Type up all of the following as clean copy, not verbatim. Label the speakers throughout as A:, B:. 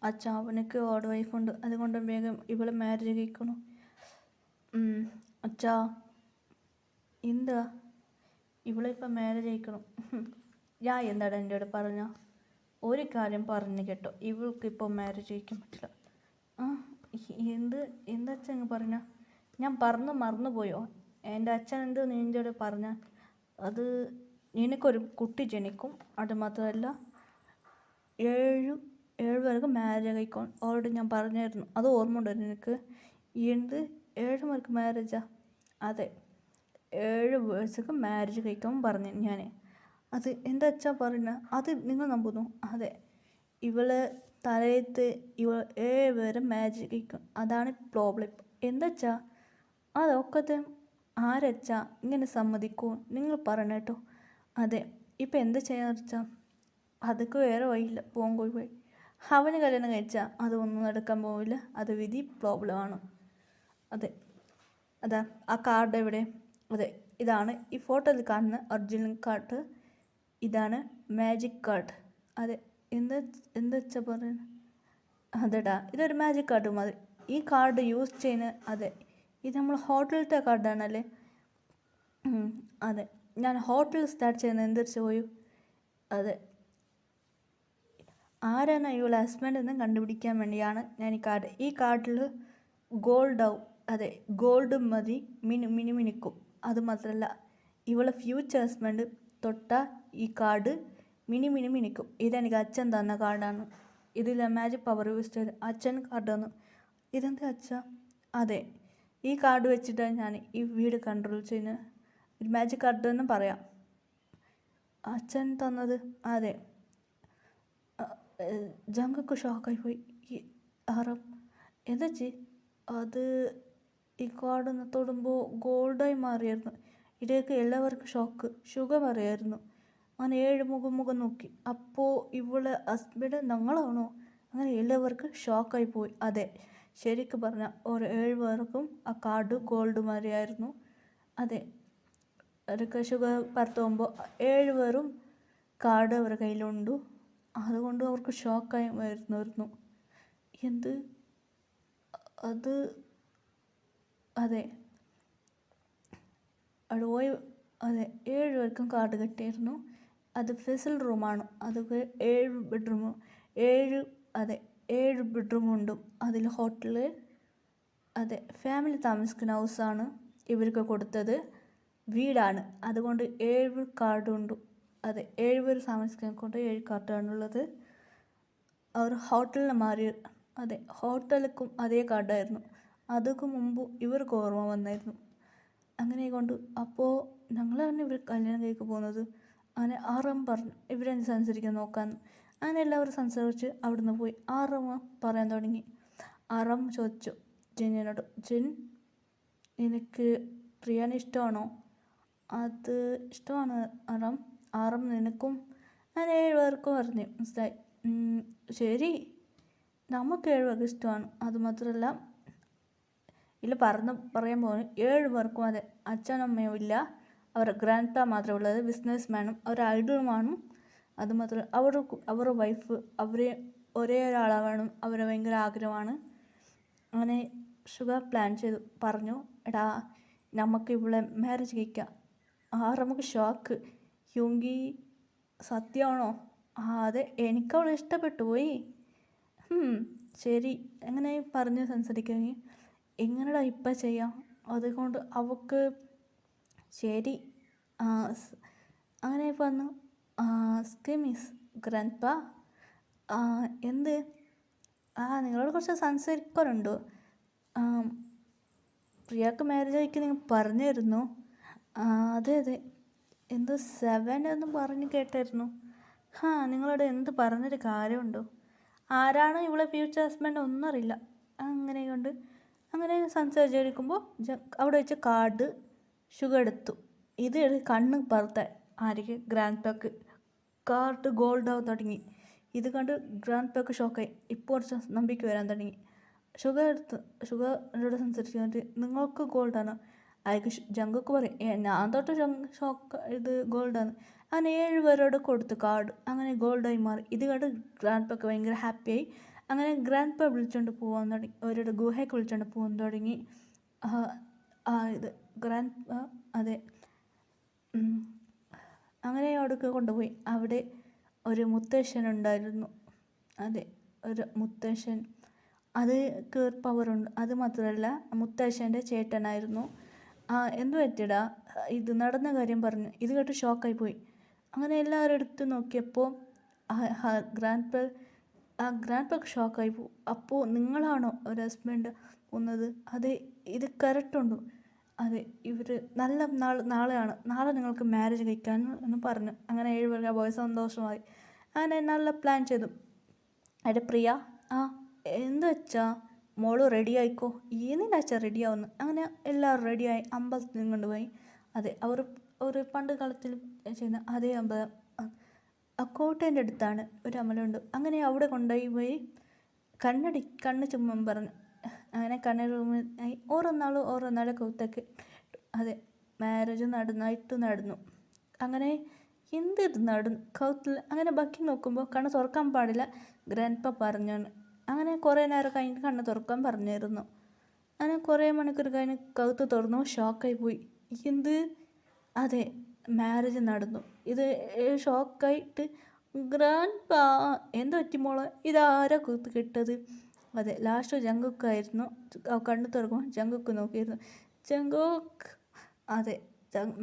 A: അച്ഛാ അവനക്ക് ഓട് വൈഫുണ്ട്, അതുകൊണ്ട് വേഗം ഇവളെ മാരേജ് കഴിക്കണം. അച്ഛാ എന്താ ഇവളിപ്പം മാരേജ് കഴിക്കണം. ഞാൻ എന്താണ് എൻ്റെ കൂടെ പറഞ്ഞ ഒരു കാര്യം പറഞ്ഞു കേട്ടോ, ഇവൾക്ക് ഇപ്പോൾ മാരേജ് കഴിക്കാൻ പറ്റില്ല. ആ എന്താ അച്ഛൻ അങ്ങ് പറഞ്ഞ? ഞാൻ മറന്നുപോയോ? എൻ്റെ അച്ഛൻ എന്ത് നിൻ്റെ കൂടെ പറഞ്ഞ? അത് നിനക്കൊരു കുട്ടി ജനിക്കും, അത് മാത്രമല്ല ഏഴ് പേർക്ക് മാരേജ് കഴിക്കും. ഓൾറെഡി ഞാൻ പറഞ്ഞായിരുന്നു, അത് ഓർമ്മ ഉണ്ടോ നിനക്ക്? എന്ത് 7 പേർക്ക് മാരേജാ? അതെ, 7 പേഴ്സക്ക് മാരേജ് കഴിക്കാൻ പറഞ്ഞു ഞാൻ. അത് എന്താ അച്ഛാ പറഞ്ഞ? അത് നിങ്ങൾ നമ്പുന്നു? അതെ, ഇവളെ തലയത്ത് 7 പേരെ മാരേജ് കഴിക്കും, അതാണ് പ്രോബ്ലം. എന്താ അച്ഛാ അതൊക്കത്തെ ആരച്ചാ ഇങ്ങനെ സമ്മതിക്കൂ? നിങ്ങൾ പറഞ്ഞ കേട്ടോ. അതെ, ഇപ്പം എന്താ ചെയ്യാന്ന് വെച്ചാൽ അതൊക്കെ വേറെ വഴിയില്ല, പോയി അവന് കല്യാണം കഴിച്ചാൽ അതൊന്നും നടക്കാൻ പോവില്ല, അത് വിധി പ്രോബ്ലമാണ്. അതെ, അതാ ആ കാർഡ് എവിടെ? അതെ, ഇതാണ് ഈ ഫോട്ടോയിൽ കാണുന്ന ഒറിജിനൽ കാർഡ്, ഇതാണ് മാജിക് കാർഡ്. അതെ, എന്താ വെച്ചാൽ പറയുന്നത്? അതെടാ, ഇതൊരു മാജിക് കാർഡ് മതി. ഈ കാർഡ് യൂസ് ചെയ്യുന്ന, അതെ ഇത് നമ്മൾ ഹോട്ടലിലത്തെ കാർഡാണല്ലേ? അതെ, ഞാൻ ഹോട്ടൽ സ്റ്റാർട്ട് ചെയ്യുന്നത് എന്തിരിച്ച് പോയി. അതെ, ആരാണ് ഇവളെ ഹസ്ബൻഡ് എന്ന് കണ്ടുപിടിക്കാൻ വേണ്ടിയാണ് ഞാൻ ഈ കാർഡിൽ ഗോൾഡാവും. അതെ, ഗോൾഡ് മതി, മിനിക്കും. അതുമാത്രമല്ല ഇവളെ ഫ്യൂച്ചർ ഹസ്ബൻഡ് തൊട്ട ഈ കാർഡ് മിനിക്കും. ഇതെനിക്ക് അച്ഛൻ തന്ന കാർഡാണ്. ഇതിൽ മാജിക് പവർ യൂസ് ചെയ്ത് അച്ഛൻ കാർഡ് തന്നു. ഇതെന്താ അച്ഛാ? അതെ, ഈ കാർഡ് വെച്ചിട്ടാണ് ഞാൻ ഈ വീട് കൺട്രോൾ ചെയ്യുന്നത്. ഒരു മാജിക് കാർഡ് എന്ന് പറയാം, അച്ഛൻ തന്നത്. അതെ, ജങ്കൊക്കെ ഷോക്കായി പോയി. ഈ ആറം എന്താ അത് ഈ കാർഡ് തൊടുമ്പോൾ ഗോൾഡായി മാറിയായിരുന്നു. ഇതിലേക്ക് എല്ലാവർക്കും ഷുഗർ അറിയായിരുന്നു. അങ്ങനെ 7 മുഖം നോക്കി. അപ്പോൾ ഇവളെ ഹസ്ബൻഡ് ഞങ്ങളാണോ? അങ്ങനെ എല്ലാവർക്കും ഷോക്കായി പോയി. അതെ, ശരിക്കും പറഞ്ഞാൽ ഒരു 7 പേർക്കും ആ കാർഡ് ഗോൾഡ് മാറിയായിരുന്നു. അതെ, അവർക്ക് ഷുഗർ പുറത്തുപോകുമ്പോൾ 7 പേരും കാർഡ് അവരുടെ കയ്യിലുണ്ട്, അതുകൊണ്ട് അവർക്ക് ഷോക്കായി വരുന്നു. എന്ത് അത്? അതെ, അവിടെ പോയി. അതെ, 7 പേർക്കും കാർഡ് കിട്ടിയിരുന്നു. അത് ഫെസിൽ റൂമാണ്, അതൊക്കെ 7 ബെഡ്റൂം, 7 ബെഡ്റൂമുണ്ട് അതിൽ ഹോട്ടൽ. അതെ, ഫാമിലി താമസിക്കുന്ന ഹൗസാണ് ഇവർക്ക് കൊടുത്തത്, വീടാണ്, അതുകൊണ്ട് 7 കാർഡുണ്ട്. അതെ, 7 പേർ താമസിക്കാൻ കൊണ്ട് 7 കാർഡാണുള്ളത്. അവർ ഹോട്ടലിന് മാറി. അതെ, ഹോട്ടലിലേക്കും അതേ കാർഡായിരുന്നു. അതൊക്കെ മുമ്പ് ഇവർക്ക് ഓർമ്മ വന്നായിരുന്നു. അങ്ങനെ കൊണ്ട് അപ്പോൾ ഞങ്ങളാണ് ഇവർ കല്യാണം കഴിക്കാൻ പോകുന്നത്. അങ്ങനെ ആറാം പറഞ്ഞു ഇവരെ സംസാരിക്കാൻ നോക്കാമെന്ന്. അങ്ങനെ എല്ലാവരും സംസാരിച്ച് അവിടുന്ന് പോയി. ആറാമ പറയാൻ തുടങ്ങി. ആറാം ചോദിച്ചു ജിന്നിനോട്, ജിൻ നിനക്ക് പ്രിയാനെ ഇഷ്ടമാണോ? അത് ഇഷ്ടമാണ് ആറാം നിനക്കും? അങ്ങനെ 7 പേർക്കും പറഞ്ഞു. മനസ്സിലായി. ശരി, നമുക്ക് 7 പേർക്ക് ഇഷ്ടമാണ്. അതുമാത്രമല്ല ഇല്ല പറയാൻ പോകുന്നു, 7 പേർക്കും അതെ അച്ഛനമ്മയും ഇല്ല, അവരുടെ ഗ്രാൻഡ് പാ മാത്രമേ ഉള്ളത്, ബിസിനസ് മാനും അവരുടെ ഐഡലുമാണ്. അതുമാത്രം അവരുടെ വൈഫ് അവരെ ഒരേ ഒരാളാവണം, അവരെ ഭയങ്കര ആഗ്രഹമാണ്. അങ്ങനെ ഷുഗർ പ്ലാൻ ചെയ്തു. പറഞ്ഞു, എടാ നമുക്ക് ഇവിടെ മാരേജ് കഴിക്കാം. നമുക്ക് ഷോക്ക്. യുങ്കി സത്യമാണോ? അതെ, എനിക്കവളെ ഇഷ്ടപ്പെട്ടു പോയി. ശരി, അങ്ങനെ പറഞ്ഞ് സംസാരിക്കുകയും എങ്ങനെടാ ഇപ്പം ചെയ്യാം, അതുകൊണ്ട് അവൾക്ക് ശരി. അങ്ങനെ പറഞ്ഞു. സ്കിമിസ് ഗ്രാൻഡ് പാ എന്ത്? നിങ്ങളോട് കുറച്ച് സംസാരിക്കാറുണ്ടോ? പ്രിയക്ക് മാരേജ് കഴിക്കാൻ നിങ്ങൾ പറഞ്ഞിരുന്നു. അതെ, എന്തോ 7 എന്നും പറഞ്ഞ് കേട്ടായിരുന്നു. നിങ്ങളോട് എന്ത് പറഞ്ഞൊരു കാര്യമുണ്ടോ? ആരാണ് ഇവളെ ഫ്യൂച്ചർ ഹസ്ബൻഡ് ഒന്നും അറിയില്ല. അങ്ങനെ സംസാരിച്ചിരിക്കുമ്പോൾ അവിടെ വെച്ച് കാർഡ് ഷുഗർ എടുത്തു. ഇത് കണ്ണ് പുറത്ത് ആയിരിക്കും ഗ്രാൻഡ് പാക്ക് കാർഡ് ഗോൾഡാവാൻ തുടങ്ങി. ഇത് കണ്ട് ഗ്രാൻഡ് പാക്ക് ഷോക്കായി. ഇപ്പോൾ കുറച്ച് നമ്പിക്ക് വരാൻ തുടങ്ങി. ഷുഗറിനോട് സംസാരിച്ചിട്ട് നിങ്ങൾക്ക് ഗോൾഡാണ്? അയാൾക്ക് ജങ്കൊക്കെ പറയും, ഞാൻ തൊട്ട് ഇത് ഗോൾഡാണ്. അങ്ങനെ 7 പേരോട് കൊടുത്തു കാർഡ്. അങ്ങനെ ഗോൾഡായി മാറി. ഇത് കണ്ട് ഗ്രാൻഡ് പാക്ക് ഭയങ്കര ഹാപ്പിയായി. അങ്ങനെ ഗ്രാൻഡ് പ വിളിച്ചുകൊണ്ട് പോകാൻ തുടങ്ങി, അവരുടെ ഗുഹയ്ക്ക് വിളിച്ചുകൊണ്ട് പോകാൻ തുടങ്ങി. ഇത് ഗ്രാൻഡ് പ അതെ അങ്ങനെ അവിടേക്ക് കൊണ്ടുപോയി. അവിടെ ഒരു മുത്തശ്ശൻ ഉണ്ടായിരുന്നു. അതെ, ഒരു മുത്തശ്ശൻ. അത് പവറുണ്ട്. അത് മാത്രമല്ല മുത്തശ്ശൻ്റെ ചേട്ടനായിരുന്നു. എന്തു പറ്റിയടാ, ഇത് നടന്ന കാര്യം പറഞ്ഞു. ഇത് കേട്ട് ഷോക്കായി പോയി. അങ്ങനെ എല്ലാവരും എടുത്ത് നോക്കിയപ്പോൾ ഗ്രാൻഡ് പക്ക് ഷോക്കായി പോകും. അപ്പോൾ നിങ്ങളാണോ ഒരു ഹസ്ബൻഡ് പോകുന്നത്? അതെ, ഇത് കറക്റ്റുണ്ട്. അതെ, ഇവർ നല്ല നാളെ നിങ്ങൾക്ക് മാരേജ് കഴിക്കാൻ എന്ന് പറഞ്ഞു. അങ്ങനെ 7 പേർക്ക് പോയി സന്തോഷമായി. അങ്ങനെ നല്ല പ്ലാൻ ചെയ്തു. അവിടെ പ്രിയ എന്ത് വെച്ചാ മോള് റെഡി ആയിക്കോ, ഏതിനാച്ചാ റെഡി ആവുന്നു. അങ്ങനെ എല്ലാവരും റെഡിയായി അമ്പലത്തിൽ കൊണ്ടുപോയി. അതെ, അവർ പണ്ട് കാലത്തിൽ ചെയ്യുന്ന അതേ അമ്പലം കോട്ടേൻ്റെ അടുത്താണ് ഒരു അമ്പലമുണ്ട്. അങ്ങനെ അവിടെ കൊണ്ടുപോയി കണ്ണ് ചുമ്മാൻ പറഞ്ഞു. അങ്ങനെ കണ്ണൂരുമായി ഓരോ നാൾ കൗത്തൊക്കെ അതെ മാരേജ് നടന്നു. അങ്ങനെ എന്ത് നടന്നു കൗത്തിൽ. അങ്ങനെ ബാക്കി നോക്കുമ്പോൾ കണ്ണ് തുറക്കാൻ പാടില്ല ഗ്രാൻഡ് പ പറഞ്ഞു. അങ്ങനെ കുറേ നേരം കഴിഞ്ഞ് കണ്ണ് തുറക്കാൻ പറഞ്ഞിരുന്നു. അങ്ങനെ കുറേ മണിക്കൂർ കഴിഞ്ഞ് കൗത്ത് തുറന്നു. ഷോക്കായി പോയി. എന്ത്? അതെ, മാരേജ് നടന്നു. ഇത് ഷോക്കായിട്ട് ഗ്രാൻഡ് പ എന്ത് പറ്റി മോളെ, ഇതാരാ കൂത്ത് കിട്ടത്? അതെ, ലാസ്റ്റ് ജങ്കുക്കായിരുന്നു. കണ്ണു തുറക്കുമ്പോൾ ജങ്കുക്ക് നോക്കിയിരുന്നു. ജങ്കുക്ക് അതെ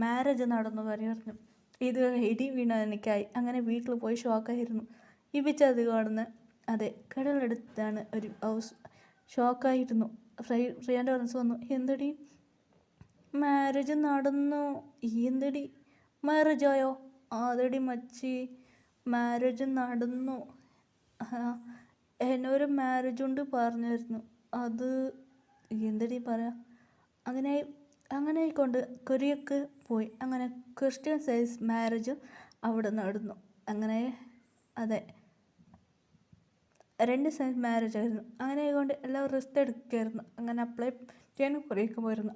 A: മാരേജ് നടന്നു പറഞ്ഞു. ഇത് ഇടി വീണ എനിക്കായി. അങ്ങനെ വീട്ടിൽ പോയി ഷോക്കായിരുന്നു. ഇപ്പിച്ചത് കാണുന്ന അതെ കടലെടുത്താണ് ഒരു ഹൗസ്. ഷോക്കായിരുന്നു. ഫ്രണ്ട് ഫ്രണ്ട്സ് വന്നു. എന്തടി മാരേജ് നടന്നു? എന്തടി മാരേജായോ? അതടി മച്ചി മാരേജ് നടന്നു. എന്നൊരു മാരേജ് ഉണ്ട് പറഞ്ഞിരുന്നു. അത് എന്തടി പറയാ? അങ്ങനെ കൊണ്ട് കൊറിയക്ക് പോയി. അങ്ങനെ ക്രിസ്ത്യൻ സൈസ് മാരേജ് അവിടെ നടന്നു. അങ്ങനെ അതെ 2 സൈസ് മാരേജ് ആയിരുന്നു. അങ്ങനെ കൊണ്ട് എല്ലാവരും റിസ്ക് എടുക്കുമായിരുന്നു. അങ്ങനെ അപ്ലൈ ചെയ്യാൻ കൊറിയക്ക് പോയിരുന്നു.